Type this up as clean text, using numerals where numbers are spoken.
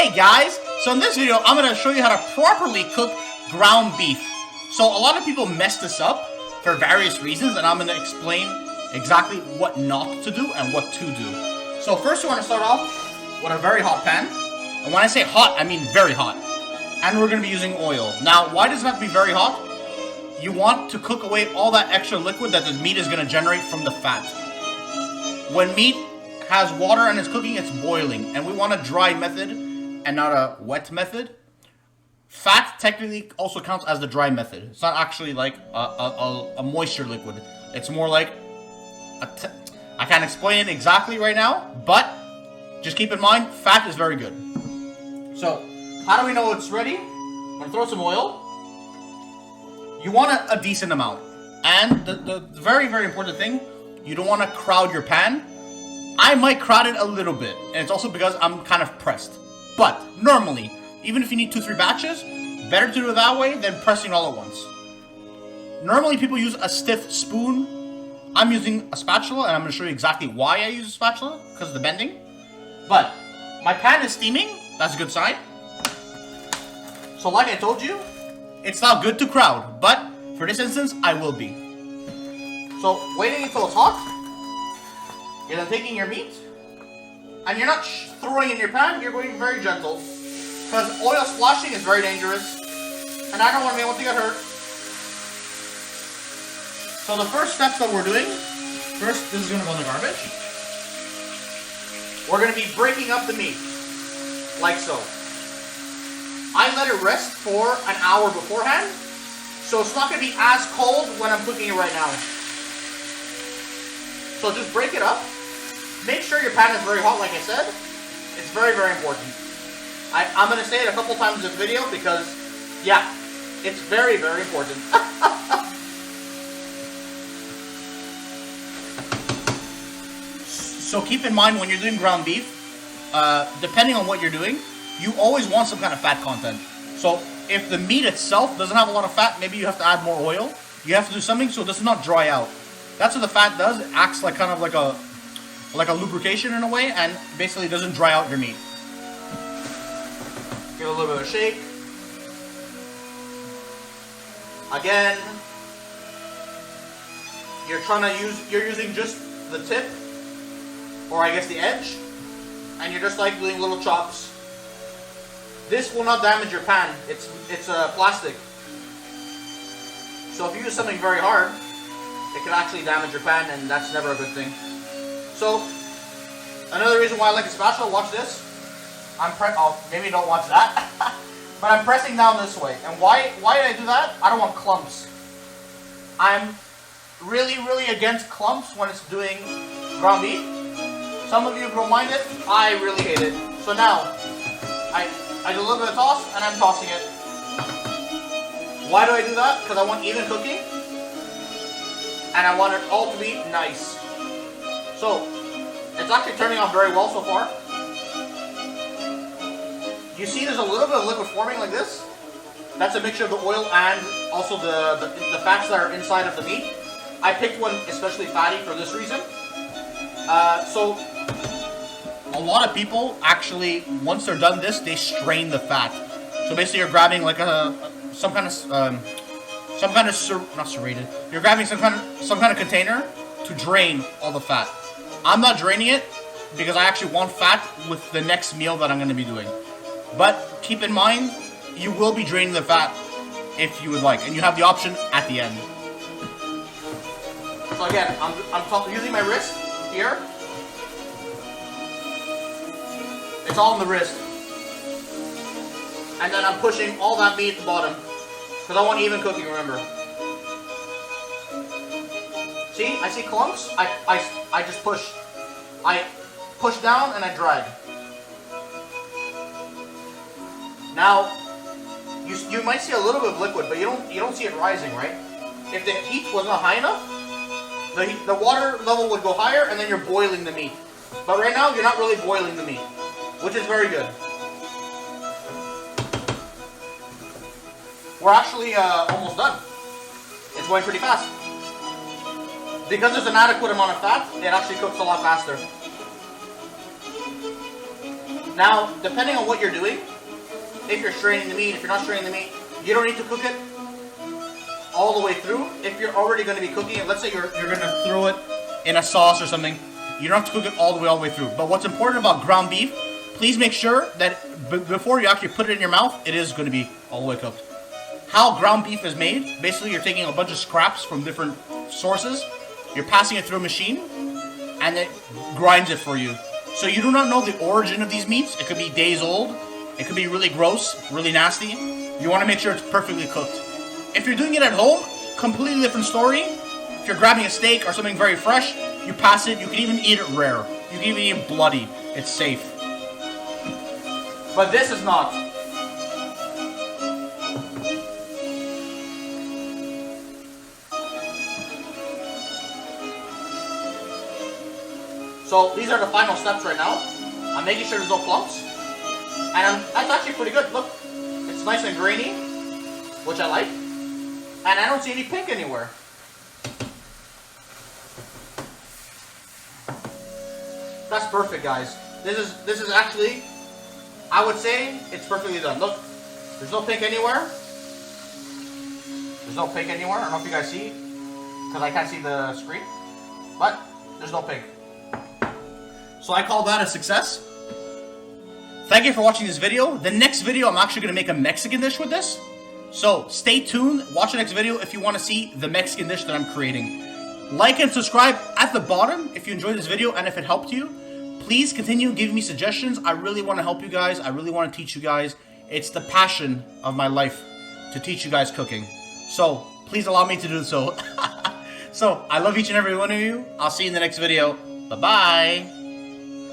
Hey guys, so in this video I'm going to show you how to properly cook ground beef. So a lot of people mess this up for various reasons, and I'm going to explain exactly what not to do and what to do. So first you want to start off with a very hot pan, and when I say hot I mean very hot, and we're going to be using oil. Now why does it have to be very hot? You want to cook away all that extra liquid that the meat is going to generate from the fat. When meat has water and it's cooking, it's boiling, and we want a dry method and not a wet method. Fat technically also counts as the dry method. It's not actually like a moisture liquid. It's more like I can't explain it exactly right now, but just keep in mind, fat is very good. So, how do we know it's ready? I'm gonna throw some oil. You want a decent amount. And the very, very important thing, you don't want to crowd your pan. I might crowd it a little bit, and it's also because I'm kind of pressed. But normally, even if you need 2-3 batches, better to do it that way than pressing all at once. Normally people use a stiff spoon. I'm using a spatula, and I'm going to show you exactly why I use a spatula, because of the bending. But my pan is steaming. That's a good sign. So like I told you, it's not good to crowd, but for this instance, I will be. So waiting until it's hot. You're then taking your meat, and you're not throwing in your pan, you're going very gentle. Because oil splashing is very dangerous, and I don't want anyone to get hurt. So the first steps that we're doing, first, this is going to go in the garbage. We're going to be breaking up the meat, like so. I let it rest for an hour beforehand, so it's not going to be as cold when I'm cooking it right now. So just break it up. Make sure your pan is very hot, like I said. It's very, very important. I'm going to say it a couple times in this video because, yeah, it's very, very important. So keep in mind when you're doing ground beef, depending on what you're doing, you always want some kind of fat content. So if the meat itself doesn't have a lot of fat, maybe you have to add more oil. You have to do something so it does not dry out. That's what the fat does. It acts like kind of like a lubrication in a way, and basically doesn't dry out your meat. Give it a little bit of a shake. Again, you're using just the tip, or I guess the edge, and you're just like doing little chops. This will not damage your pan. It's plastic. So if you use something very hard, it can actually damage your pan, and that's never a good thing. So, another reason why I like a spatula, watch this. Maybe don't watch that. But I'm pressing down this way. And why did I do that? I don't want clumps. I'm really, really against clumps when it's doing ground beef. Some of you don't mind it. I really hate it. So now, I do a little bit of toss, and I'm tossing it. Why do I do that? Because I want even cooking. And I want it all to be nice. So, it's actually turning out very well so far. You see there's a little bit of liquid forming like this. That's a mixture of the oil and also the fats that are inside of the meat. I picked one especially fatty for this reason. So, a lot of people actually, once they're done this, they strain the fat. So basically you're grabbing like some kind of not serrated. You're grabbing some kind of container to drain all the fat. I'm not draining it because I actually want fat with the next meal that I'm going to be doing. But keep in mind, you will be draining the fat if you would like, and you have the option at the end. So again, I'm using my wrist here. It's all in the wrist. And then I'm pushing all that meat at the bottom. Because I want even cooking, remember. See? I see clumps. I just push. I push down and I drag. Now, you might see a little bit of liquid, but you don't see it rising, right? If the heat was not high enough, the water level would go higher, and then you're boiling the meat. But right now, you're not really boiling the meat, which is very good. We're actually almost done. It's going pretty fast. Because there's an adequate amount of fat, it actually cooks a lot faster. Now, depending on what you're doing, if you're straining the meat, if you're not straining the meat, you don't need to cook it all the way through. If you're already going to be cooking it, let's say you're going to throw it in a sauce or something, you don't have to cook it all the way through. But what's important about ground beef, please make sure that before you actually put it in your mouth, it is going to be all the way cooked. How ground beef is made, basically you're taking a bunch of scraps from different sources, you're passing it through a machine, and it grinds it for you. So you do not know the origin of these meats. It could be days old, it could be really gross, really nasty. You want to make sure it's perfectly cooked. If you're doing it at home, completely different story. If you're grabbing a steak or something very fresh, you pass it, you can even eat it rare. You can even eat it bloody. It's safe. But this is not. So these are the final steps right now. I'm making sure there's no clumps. And that's actually pretty good. Look, it's nice and grainy, which I like. And I don't see any pink anywhere. That's perfect, guys. This is actually, I would say, it's perfectly done. Look, there's no pink anywhere. There's no pink anywhere. I don't know if you guys see, because I can't see the screen. But there's no pink. So I call that a success. Thank you for watching this video. The next video, I'm actually going to make a Mexican dish with this. So stay tuned. Watch the next video if you want to see the Mexican dish that I'm creating. Like and subscribe at the bottom if you enjoyed this video and if it helped you. Please continue giving me suggestions. I really want to help you guys. I really want to teach you guys. It's the passion of my life to teach you guys cooking. So please allow me to do so. So I love each and every one of you. I'll see you in the next video. Bye-bye.